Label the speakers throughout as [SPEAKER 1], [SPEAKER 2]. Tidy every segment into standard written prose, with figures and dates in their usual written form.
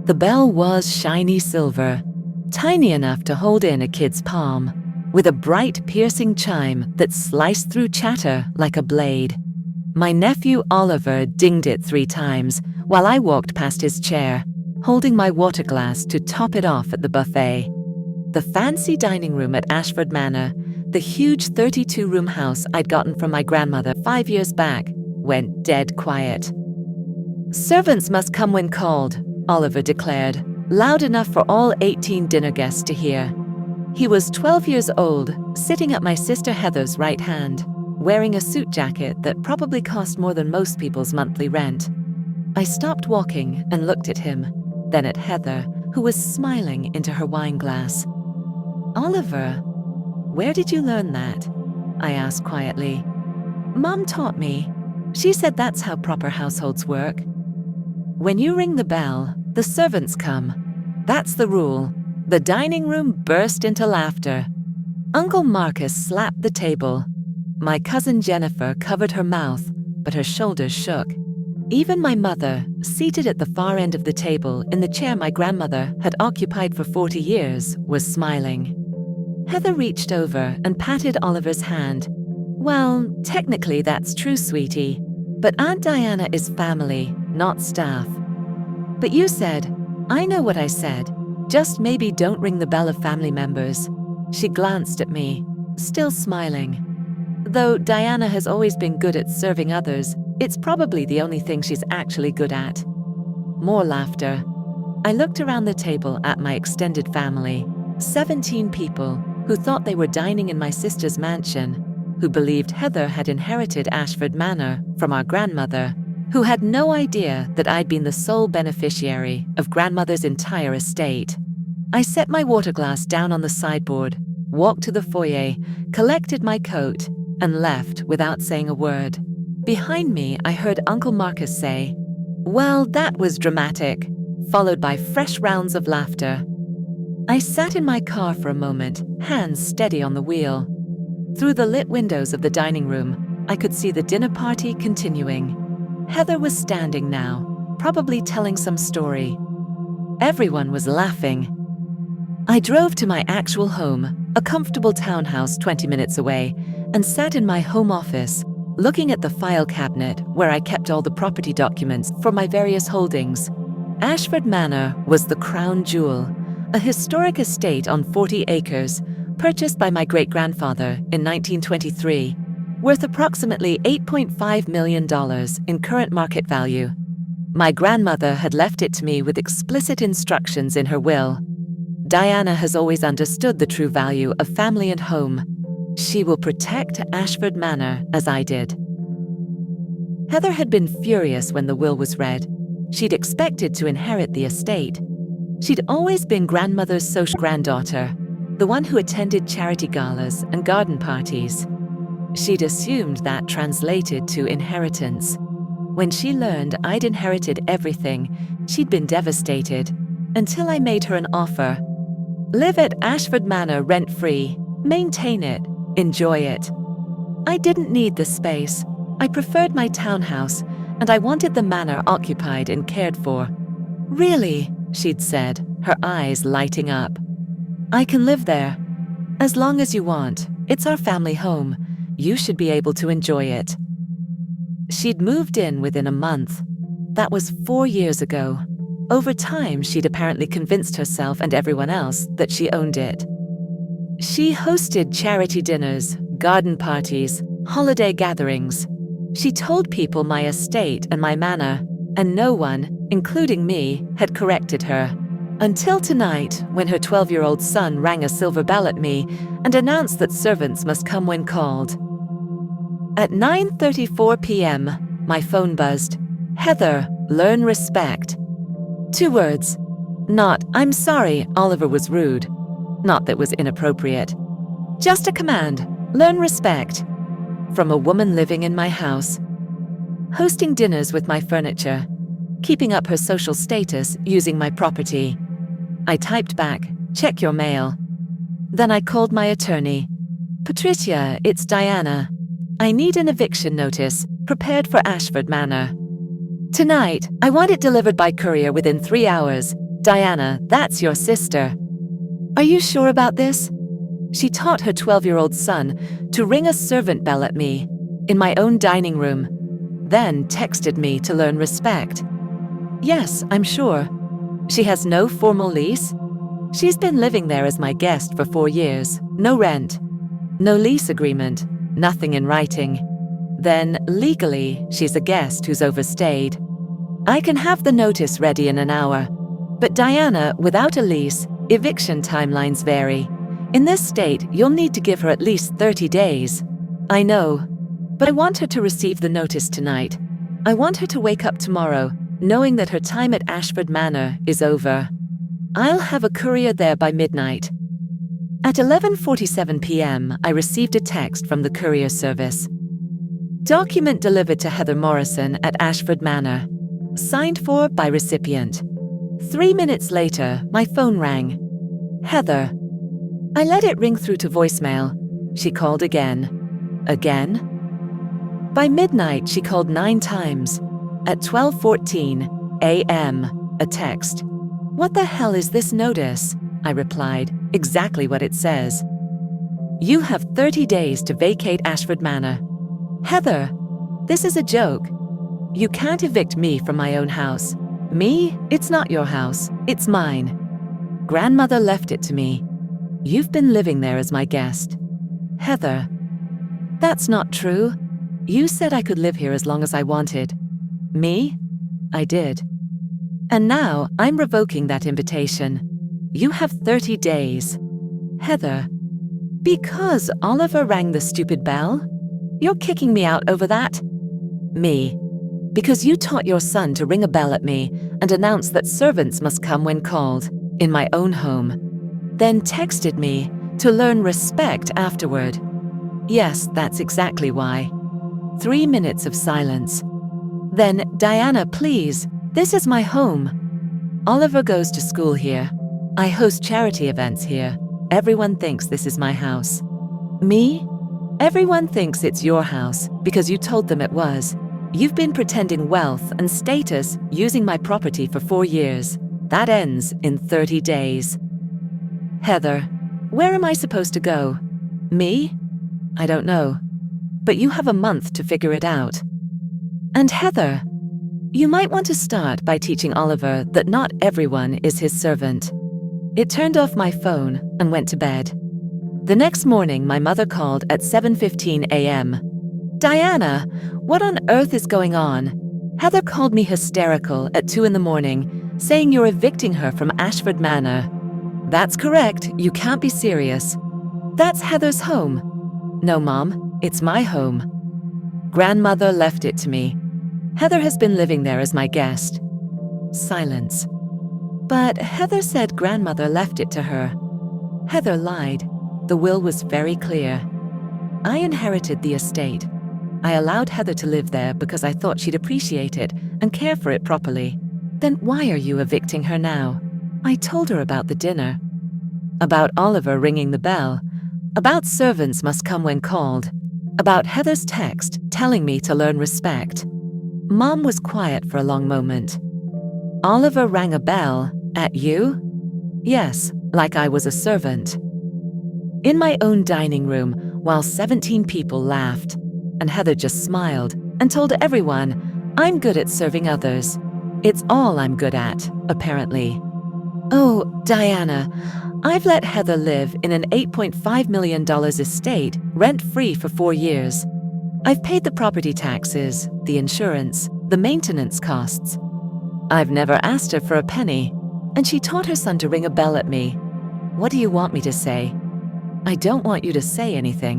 [SPEAKER 1] The bell was shiny silver, tiny enough to hold in a kid's palm, with a bright, piercing chime that sliced through chatter like a blade. My nephew Oliver dinged it 3 times while I walked past his chair, holding my water glass to top it off at the buffet. The fancy dining room at Ashford Manor, the huge 32-room house I'd gotten from my grandmother 5 years back, went dead quiet. "Servants must come when called," Oliver declared, loud enough for all 18 dinner guests to hear. He was 12 years old, sitting at my sister Heather's right hand, wearing a suit jacket that probably cost more than most people's monthly rent. I stopped walking and looked at him, then at Heather, who was smiling into her wine glass. "Oliver, where did you learn that?" I asked quietly. "Mom taught me. She said that's how proper households work. When you ring the bell, the servants come. That's the rule." The dining room burst into laughter. Uncle Marcus slapped the table. My cousin Jennifer covered her mouth, but her shoulders shook. Even my mother, seated at the far end of the table in the chair my grandmother had occupied for 40 years, was smiling. Heather reached over and patted Oliver's hand. "Well, technically that's true, sweetie, but Aunt Diana is family, not staff." "But you said," "I know what I said. Just maybe don't ring the bell of family members." She glanced at me, still smiling. Though Diana has always been good at serving others, it's probably the only thing she's actually good at. More laughter. I looked around the table at my extended family, 17 people who thought they were dining in my sister's mansion, who believed Heather had inherited Ashford Manor from our grandmother, who had no idea that I'd been the sole beneficiary of grandmother's entire estate. I set my water glass down on the sideboard, walked to the foyer, collected my coat, and left without saying a word. Behind me, I heard Uncle Marcus say, "Well, that was dramatic," followed by fresh rounds of laughter. I sat in my car for a moment, hands steady on the wheel. Through the lit windows of the dining room, I could see the dinner party continuing. Heather was standing now, probably telling some story. Everyone was laughing. I drove to my actual home, a comfortable townhouse 20 minutes away, and sat in my home office, looking at the file cabinet where I kept all the property documents for my various holdings. Ashford Manor was the crown jewel, a historic estate on 40 acres, purchased by my great-grandfather in 1923, worth approximately $8.5 million in current market value. My grandmother had left it to me with explicit instructions in her will. Diana has always understood the true value of family and home. She will protect Ashford Manor as I did. Heather had been furious when the will was read. She'd expected to inherit the estate. She'd always been grandmother's social granddaughter, the one who attended charity galas and garden parties. She'd assumed that translated to inheritance. When she learned I'd inherited everything, she'd been devastated, until I made her an offer. Live at Ashford Manor rent-free, maintain it, enjoy it. I didn't need the space. I preferred my townhouse, and I wanted the manor occupied and cared for. "Really?" she'd said, her eyes lighting up. "I can live there. As long as you want. It's our family home. You should be able to enjoy it." She'd moved in within a month. That was 4 years ago. Over time, she'd apparently convinced herself and everyone else that she owned it. She hosted charity dinners, garden parties, holiday gatherings. She told people my estate and my manor, and no one, including me, had corrected her. Until tonight, when her 12-year-old son rang a silver bell at me and announced that servants must come when called. At 9:34 p.m., my phone buzzed. "Heather, learn respect." 2 words. Not, "I'm sorry, Oliver was rude." Not that was inappropriate. Just a command, learn respect. From a woman living in my house. Hosting dinners with my furniture. Keeping up her social status using my property. I typed back, "Check your mail." Then I called my attorney. "Patricia, it's Diana. I need an eviction notice, prepared for Ashford Manor. Tonight, I want it delivered by courier within 3 hours. Diana, that's your sister. Are you sure about this? She taught her 12-year-old son to ring a servant bell at me in my own dining room, then texted me to learn respect. Yes, I'm sure. She has no formal lease. She's been living there as my guest for 4 years. No rent, no lease agreement, nothing in writing. Then, legally, she's a guest who's overstayed. I can have the notice ready in an hour. But Diana, without a lease, eviction timelines vary. In this state, you'll need to give her at least 30 days. I know, but I want her to receive the notice tonight. I want her to wake up tomorrow, knowing that her time at Ashford Manor is over. I'll have a courier there by midnight. At 11:47 p.m., I received a text from the courier service. Document delivered to Heather Morrison at Ashford Manor. Signed for by recipient. 3 minutes later, my phone rang. Heather. I let it ring through to voicemail. She called again. Again? By midnight, she called 9 times. At 12:14 a.m., a text. What the hell is this notice? I replied, exactly what it says. You have 30 days to vacate Ashford Manor. Heather, this is a joke. You can't evict me from my own house. Me? It's not your house. It's mine. Grandmother left it to me. You've been living there as my guest. Heather, that's not true. You said I could live here as long as I wanted. Me? I did. And now I'm revoking that invitation. You have 30 days. Heather, because Oliver rang the stupid bell? You're kicking me out over that? Me, because you taught your son to ring a bell at me and announce that servants must come when called, in my own home. Then texted me to learn respect afterward. Yes, that's exactly why. 3 minutes of silence. Then, Diana, please, this is my home. Oliver goes to school here. I host charity events here. Everyone thinks this is my house. Me? Everyone thinks it's your house because you told them it was. You've been pretending wealth and status using my property for 4 years. That ends in 30 days. Heather, where am I supposed to go? Me? I don't know. But you have a month to figure it out. And Heather, you might want to start by teaching Oliver that not everyone is his servant. It turned off my phone and went to bed. The next morning, my mother called at 7:15 a.m. Diana, what on earth is going on? Heather called me hysterical at 2 in the morning, saying you're evicting her from Ashford Manor. That's correct, you can't be serious. That's Heather's home. No, Mom, it's my home. Grandmother left it to me. Heather has been living there as my guest. Silence. But Heather said Grandmother left it to her. Heather lied. The will was very clear. I inherited the estate. I allowed Heather to live there because I thought she'd appreciate it and care for it properly. Then why are you evicting her now? I told her about the dinner. About Oliver ringing the bell. About servants must come when called. About Heather's text telling me to learn respect. Mom was quiet for a long moment. Oliver rang a bell at you? Yes, like I was a servant. In my own dining room, while 17 people laughed, and Heather just smiled and told everyone, I'm good at serving others. It's all I'm good at, apparently. Oh, Diana, I've let Heather live in an $8.5 million estate, rent-free for 4 years. I've paid the property taxes, the insurance, the maintenance costs. I've never asked her for a penny, and she taught her son to ring a bell at me. What do you want me to say? I don't want you to say anything.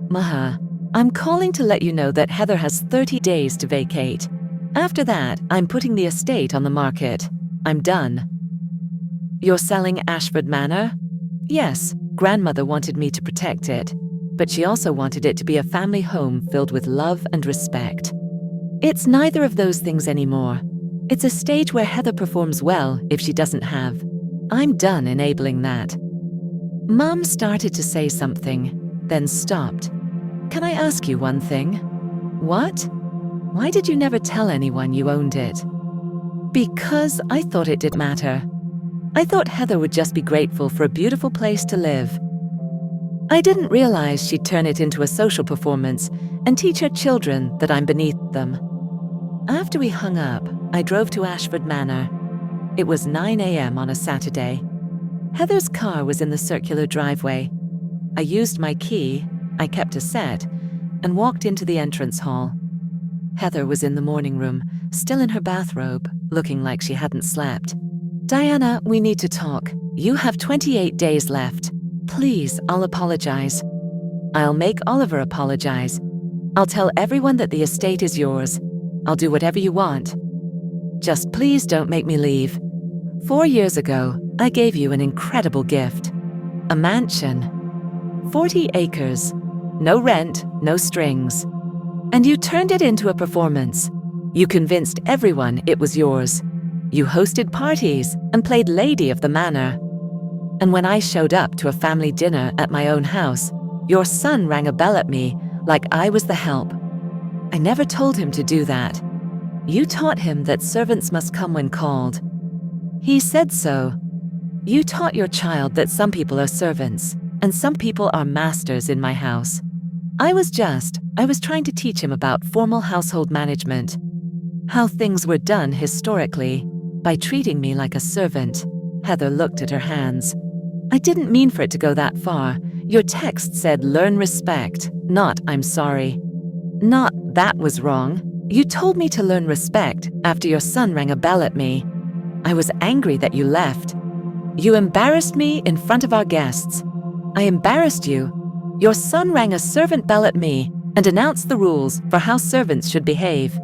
[SPEAKER 1] Maha, I'm calling to let you know that Heather has 30 days to vacate. After that, I'm putting the estate on the market. I'm done. You're selling Ashford Manor? Yes, Grandmother wanted me to protect it, but she also wanted it to be a family home filled with love and respect. It's neither of those things anymore. It's a stage where Heather performs well if she doesn't have. I'm done enabling that. Mom started to say something, then stopped. Can I ask you one thing? What? Why did you never tell anyone you owned it? Because I thought it did matter. I thought Heather would just be grateful for a beautiful place to live. I didn't realize she'd turn it into a social performance and teach her children that I'm beneath them. After we hung up, I drove to Ashford Manor. It was 9 a.m. on a Saturday. Heather's car was in the circular driveway. I used my key, I kept a set, and walked into the entrance hall. Heather was in the morning room, still in her bathrobe, looking like she hadn't slept. "Diana, we need to talk. You have 28 days left. Please, I'll apologize. I'll make Oliver apologize. I'll tell everyone that the estate is yours. I'll do whatever you want. Just please don't make me leave. 4 years ago, I gave you an incredible gift. A mansion. 40 acres. No rent, no strings. And you turned it into a performance. You convinced everyone it was yours. You hosted parties and played Lady of the Manor. And when I showed up to a family dinner at my own house, your son rang a bell at me like I was the help. I never told him to do that. You taught him that servants must come when called. He said so. You taught your child that some people are servants and some people are masters in my house. I was trying to teach him about formal household management, how things were done historically, by treating me like a servant. Heather looked at her hands. I didn't mean for it to go that far. Your text said learn respect, not I'm sorry. Not that was wrong. You told me to learn respect after your son rang a bell at me. I was angry that you left. You embarrassed me in front of our guests. I embarrassed you. Your son rang a servant bell at me and announced the rules for how servants should behave.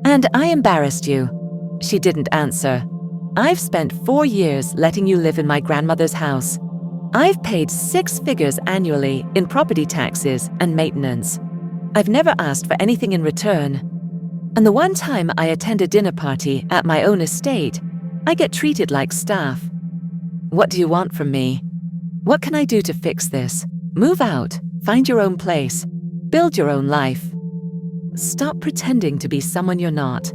[SPEAKER 1] And I embarrassed you. She didn't answer. I've spent 4 years letting you live in my grandmother's house. I've paid 6 figures annually in property taxes and maintenance. I've never asked for anything in return. And the one time I attend a dinner party at my own estate, I get treated like staff. What do you want from me? What can I do to fix this? Move out, find your own place, build your own life. Stop pretending to be someone you're not.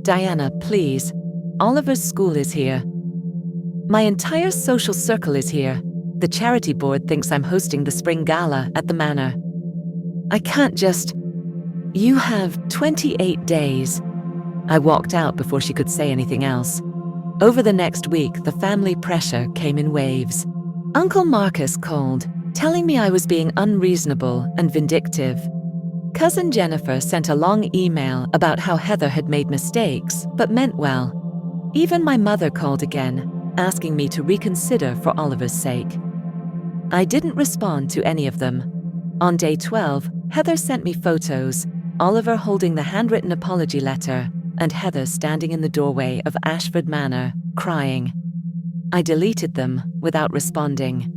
[SPEAKER 1] Diana, please. Oliver's school is here. My entire social circle is here. The charity board thinks I'm hosting the spring gala at the manor. I can't just... You have 28 days. I walked out before she could say anything else. Over the next week, the family pressure came in waves. Uncle Marcus called, telling me I was being unreasonable and vindictive. Cousin Jennifer sent a long email about how Heather had made mistakes, but meant well. Even my mother called again, asking me to reconsider for Oliver's sake. I didn't respond to any of them. On day 12, Heather sent me photos, Oliver holding the handwritten apology letter, and Heather standing in the doorway of Ashford Manor, crying. I deleted them without responding.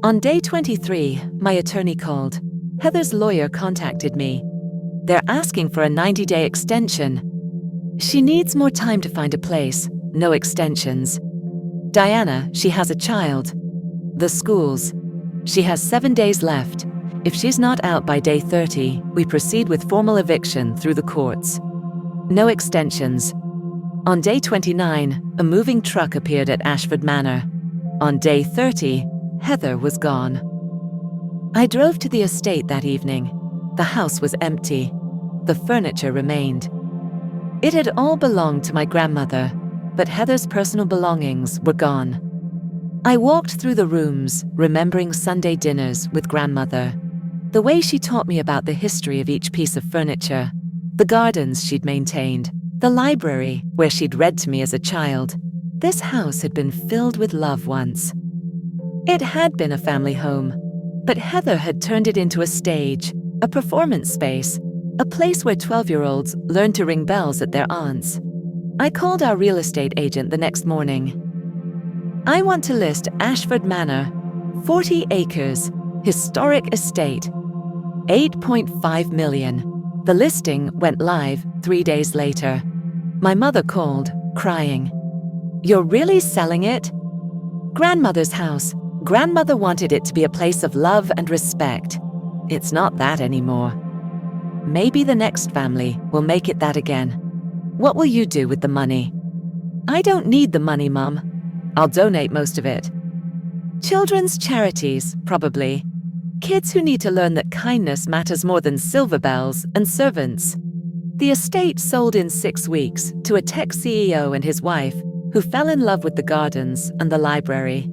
[SPEAKER 1] On day 23, my attorney called. Heather's lawyer contacted me. They're asking for a 90-day extension. She needs more time to find a place, no extensions. Diana, she has a child. The schools. She has 7 days left. If she's not out by day 30, we proceed with formal eviction through the courts. No extensions. On day 29, a moving truck appeared at Ashford Manor. On day 30, Heather was gone. I drove to the estate that evening. The house was empty. The furniture remained. It had all belonged to my grandmother, but Heather's personal belongings were gone. I walked through the rooms, remembering Sunday dinners with grandmother. The way she taught me about the history of each piece of furniture, the gardens she'd maintained, the library where she'd read to me as a child. This house had been filled with love once. It had been a family home, but Heather had turned it into a stage, a performance space, a place where 12-year-olds learned to ring bells at their aunts. I called our real estate agent the next morning. I want to list Ashford Manor, 40 acres, historic estate, 8.5 million. The listing went live 3 days later. My mother called, crying. You're really selling it? Grandmother's house. Grandmother wanted it to be a place of love and respect. It's not that anymore. Maybe the next family will make it that again. What will you do with the money? I don't need the money, Mum. I'll donate most of it. Children's charities, probably. Kids who need to learn that kindness matters more than silver bells and servants. The estate sold in 6 weeks to a tech CEO and his wife who fell in love with the gardens and the library.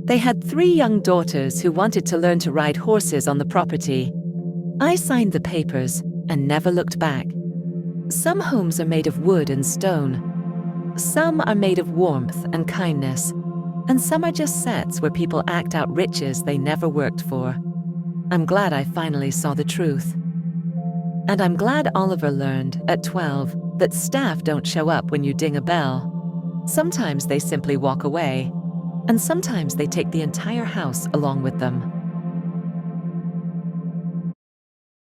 [SPEAKER 1] They had 3 young daughters who wanted to learn to ride horses on the property. I signed the papers and never looked back. Some homes are made of wood and stone. Some are made of warmth and kindness. And some are just sets where people act out riches they never worked for. I'm glad I finally saw the truth. And I'm glad Oliver learned, at 12, that staff don't show up when you ding a bell. Sometimes they simply walk away, and sometimes they take the entire house along with them.